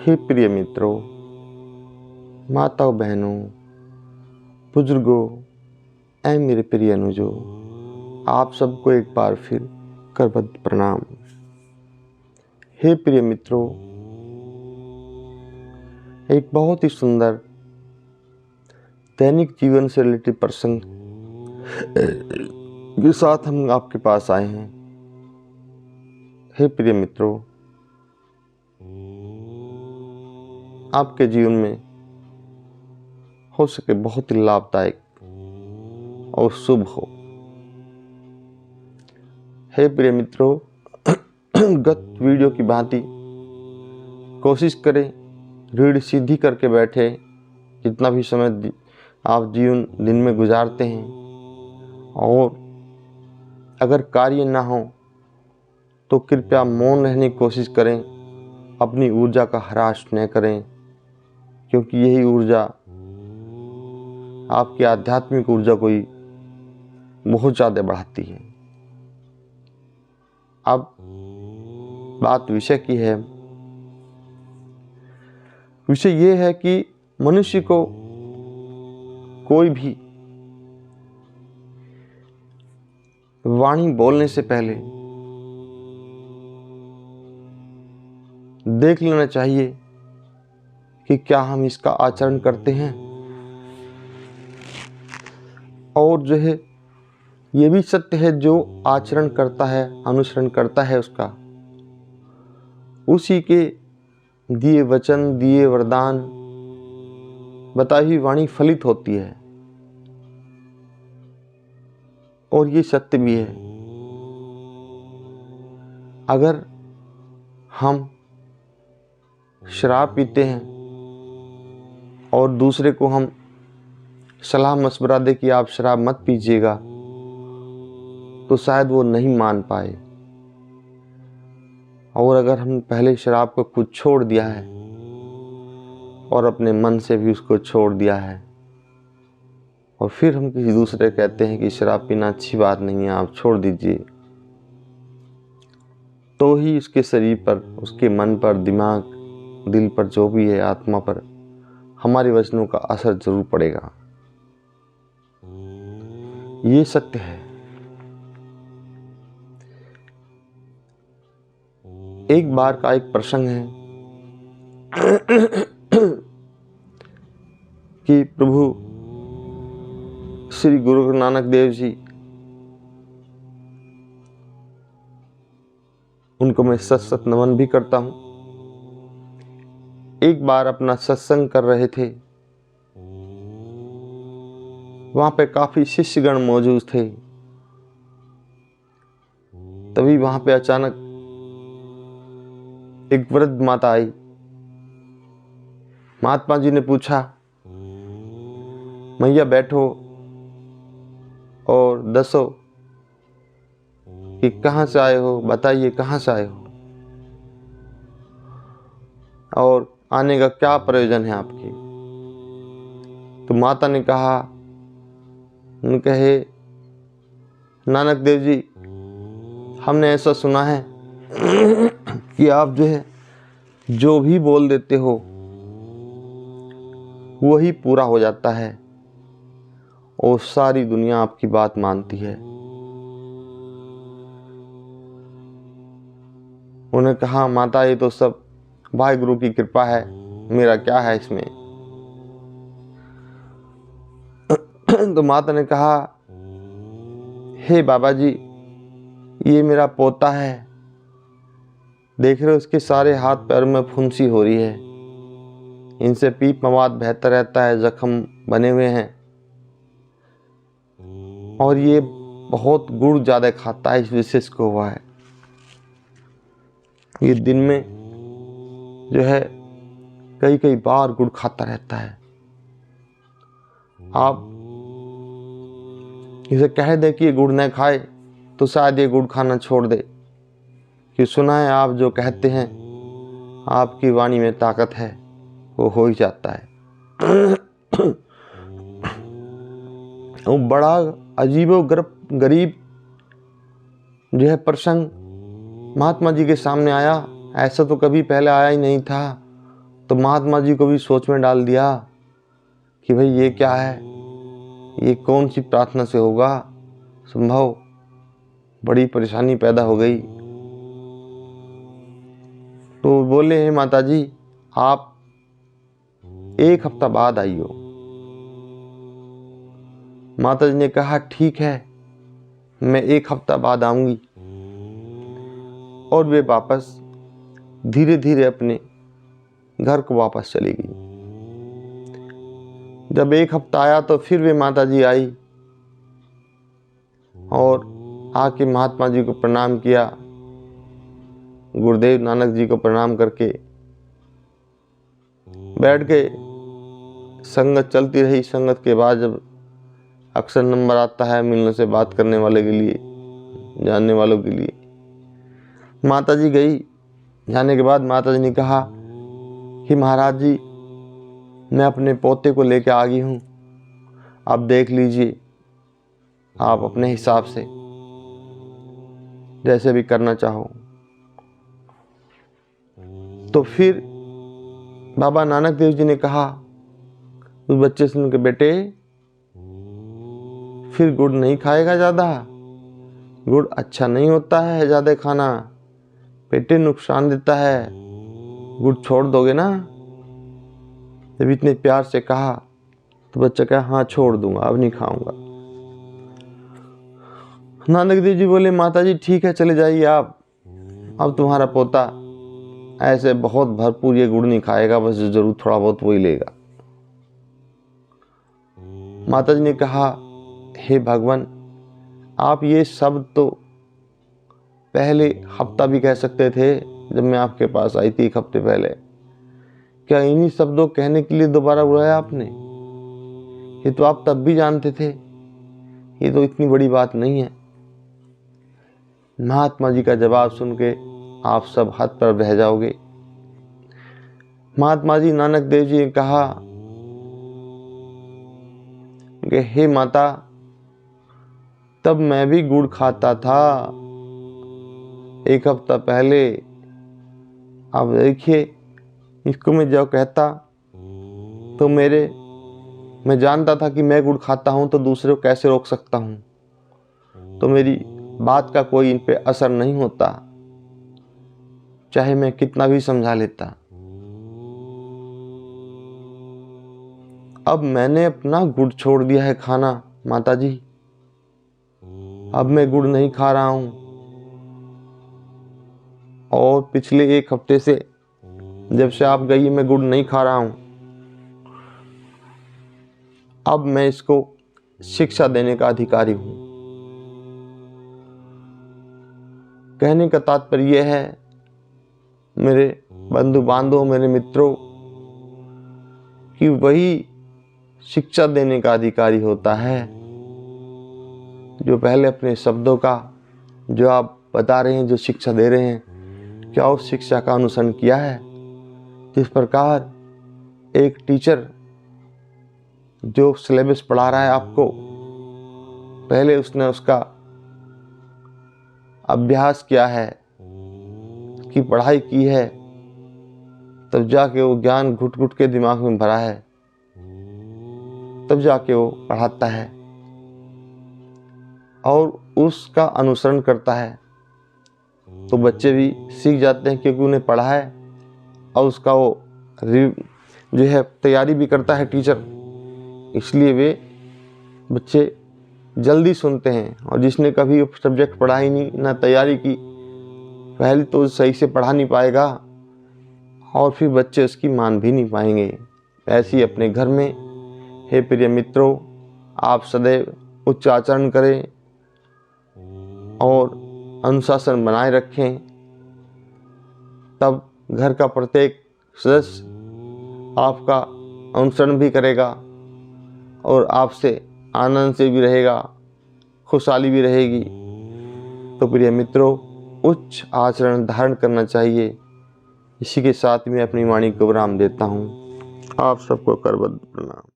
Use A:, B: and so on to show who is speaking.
A: हे प्रिय मित्रों, माताओं, बहनों, बुजुर्गों, ऐ मेरे प्रिय अनुजों, आप सबको एक बार फिर करबद्ध प्रणाम। हे प्रिय मित्रों, एक बहुत ही सुंदर दैनिक जीवन से रिलेटेड प्रसंग के साथ हम आपके पास आए हैं। हे प्रिय मित्रों, आपके जीवन में हो सके बहुत ही लाभदायक और शुभ हो। हे प्रिय मित्रों, गत वीडियो की भांति कोशिश करें रीढ़ सीधी करके बैठे। जितना भी समय आप जीवन दिन में गुजारते हैं, और अगर कार्य ना हो तो कृपया मौन रहने की कोशिश करें। अपनी ऊर्जा का ह्रास न करें, क्योंकि यही ऊर्जा आपकी आध्यात्मिक ऊर्जा को ही बहुत ज़्यादा बढ़ाती है। अब बात विषय की है। विषय ये है कि मनुष्य को कोई भी वाणी बोलने से पहले देख लेना चाहिए कि क्या हम इसका आचरण करते हैं। और जो है ये भी सत्य है, जो आचरण करता है, अनुसरण करता है, उसका उसी के दिए वचन, दिए वरदान, बताई हुई वाणी फलित होती है। और ये सत्य भी है। अगर हम शराब पीते हैं और दूसरे को हम सलाह मशवरा दे कि आप शराब मत पीजिएगा, तो शायद वो नहीं मान पाए। और अगर हम पहले शराब को खुद छोड़ दिया है और अपने मन से भी उसको छोड़ दिया है, और फिर हम किसी दूसरे कहते हैं कि शराब पीना अच्छी बात नहीं है, आप छोड़ दीजिए, तो ही उसके शरीर पर, उसके मन पर, दिमाग, दिल पर, जो भी है, आत्मा पर हमारे वचनों का असर जरूर पड़ेगा। ये सत्य है। एक बार का एक प्रसंग है कि प्रभु श्री गुरु नानक देव जी, उनको मैं सत सत नमन भी करता हूं, एक बार अपना सत्संग कर रहे थे। वहां पे काफी शिष्यगण मौजूद थे। तभी वहां पे अचानक एक वृद्ध माता आई। महात्मा जी ने पूछा, मैया बैठो और दसो कि कहाँ से आए हो, बताइए कहाँ से आए हो और आने का क्या प्रयोजन है आपकी। तो माता ने कहा, कहे नानक देव जी, हमने ऐसा सुना है कि आप जो है जो भी बोल देते हो वही पूरा हो जाता है और सारी दुनिया आपकी बात मानती है। उन्हें कहा, माता ये तो सब वाहिगुरु की कृपा है, मेरा क्या है इसमें। तो माता ने कहा, हे बाबा जी, ये मेरा पोता है, देख रहे हो उसके सारे हाथ पैर में फुंसी हो रही है, इनसे पीप मवाद बहता रहता है, जख्म बने हुए हैं, और ये बहुत गुड़ ज्यादा खाता है, इस विशेष को हुआ है। ये दिन में जो है कई कई बार गुड़ खाता रहता है। आप इसे कह दे कि ये गुड़ न खाए तो शायद ये गुड़ खाना छोड़ दे, कि सुना है आप जो कहते हैं आपकी वाणी में ताकत है, वो हो ही जाता है। वो बड़ा अजीबो गरीब जो है प्रसंग महात्मा जी के सामने आया। ऐसा तो कभी पहले आया ही नहीं था। तो महात्मा जी को भी सोच में डाल दिया कि भाई ये क्या है, ये कौन सी प्रार्थना से होगा संभव। बड़ी परेशानी पैदा हो गई। तो बोले, हे माता जी आप 1 हफ्ता बाद आइयो। माता जी ने कहा ठीक है, मैं 1 हफ्ता बाद आऊंगी। और वे वापस धीरे धीरे अपने घर को वापस चली गई। जब 1 हफ्ता आया तो फिर वे माता जी आई और आके महात्मा जी को प्रणाम किया। गुरुदेव नानक जी को प्रणाम करके बैठ गए। संगत चलती रही। संगत के बाद जब अक्सर नंबर आता है मिलने से बात करने वाले के लिए, जानने वालों के लिए, माता जी गई। जाने के बाद माता जी ने कहा कि महाराज जी मैं अपने पोते को लेकर आ गई हूँ, आप देख लीजिए, आप अपने हिसाब से जैसे भी करना चाहो। तो फिर बाबा नानक देव जी ने कहा उस बच्चे से उनके, बेटे फिर गुड़ नहीं खाएगा ज़्यादा, गुड़ अच्छा नहीं होता है ज़्यादा खाना, पेटे नुकसान देता है, गुड़ छोड़ दोगे ना। जब इतने प्यार से कहा तो बच्चा कहा हाँ छोड़ दूंगा, अब नहीं खाऊंगा। नानक देव जी बोले, माता जी ठीक है चले जाइए आप, अब तुम्हारा पोता ऐसे बहुत भरपूर ये गुड़ नहीं खाएगा, बस जरूर थोड़ा बहुत वही लेगा। माता जी ने कहा, हे भगवान आप ये सब तो पहले हफ्ता भी कह सकते थे जब मैं आपके पास आई थी 1 हफ्ते पहले। क्या इन्हीं शब्दों कहने के लिए दोबारा बुलाया आपने? ये तो आप तब भी जानते थे, ये तो इतनी बड़ी बात नहीं है। महात्मा जी का जवाब सुन के आप सब हाथ पर बह जाओगे। महात्मा जी नानक देव जी ने कहा कि हे माता तब मैं भी गुड़ खाता था 1 हफ्ता पहले। अब देखिए इसको मैं जब कहता तो मैं जानता था कि मैं गुड़ खाता हूँ तो दूसरे को कैसे रोक सकता हूँ, तो मेरी बात का कोई इन पे असर नहीं होता, चाहे मैं कितना भी समझा लेता। अब मैंने अपना गुड़ छोड़ दिया है खाना माता जी, अब मैं गुड़ नहीं खा रहा हूं और पिछले 1 हफ्ते से जब से आप गई मैं गुड़ नहीं खा रहा हूं। अब मैं इसको शिक्षा देने का अधिकारी हूं। कहने का तात्पर्य यह है मेरे बंधु बांधवों, मेरे मित्रों, कि वही शिक्षा देने का अधिकारी होता है जो पहले अपने शब्दों का, जो आप बता रहे हैं, जो शिक्षा दे रहे हैं, क्या उस शिक्षा का अनुसरण किया है। जिस प्रकार एक टीचर जो सिलेबस पढ़ा रहा है आपको, पहले उसने उसका अभ्यास किया है, की पढ़ाई की है, तब जाके वो ज्ञान घुट घुट के दिमाग में भरा है, तब जाके वो पढ़ाता है और उसका अनुसरण करता है। तो बच्चे भी सीख जाते हैं क्योंकि उन्हें पढ़ा है और उसका वो जो है तैयारी भी करता है टीचर, इसलिए वे बच्चे जल्दी सुनते हैं। और जिसने कभी सब्जेक्ट पढ़ा ही नहीं, ना तैयारी की, पहले तो सही से पढ़ा नहीं पाएगा और फिर बच्चे उसकी मान भी नहीं पाएंगे। ऐसे ही अपने घर में, हे प्रिय मित्रों, आप सदैव उच्च आचरण करें और अनुशासन बनाए रखें, तब घर का प्रत्येक सदस्य आपका अनुसरण भी करेगा और आपसे आनंद से भी रहेगा, खुशहाली भी रहेगी। तो प्रिय मित्रों, उच्च आचरण धारण करना चाहिए। इसी के साथ मैं अपनी वाणी को विराम देता हूँ। आप सबको करबद्ध प्रणाम।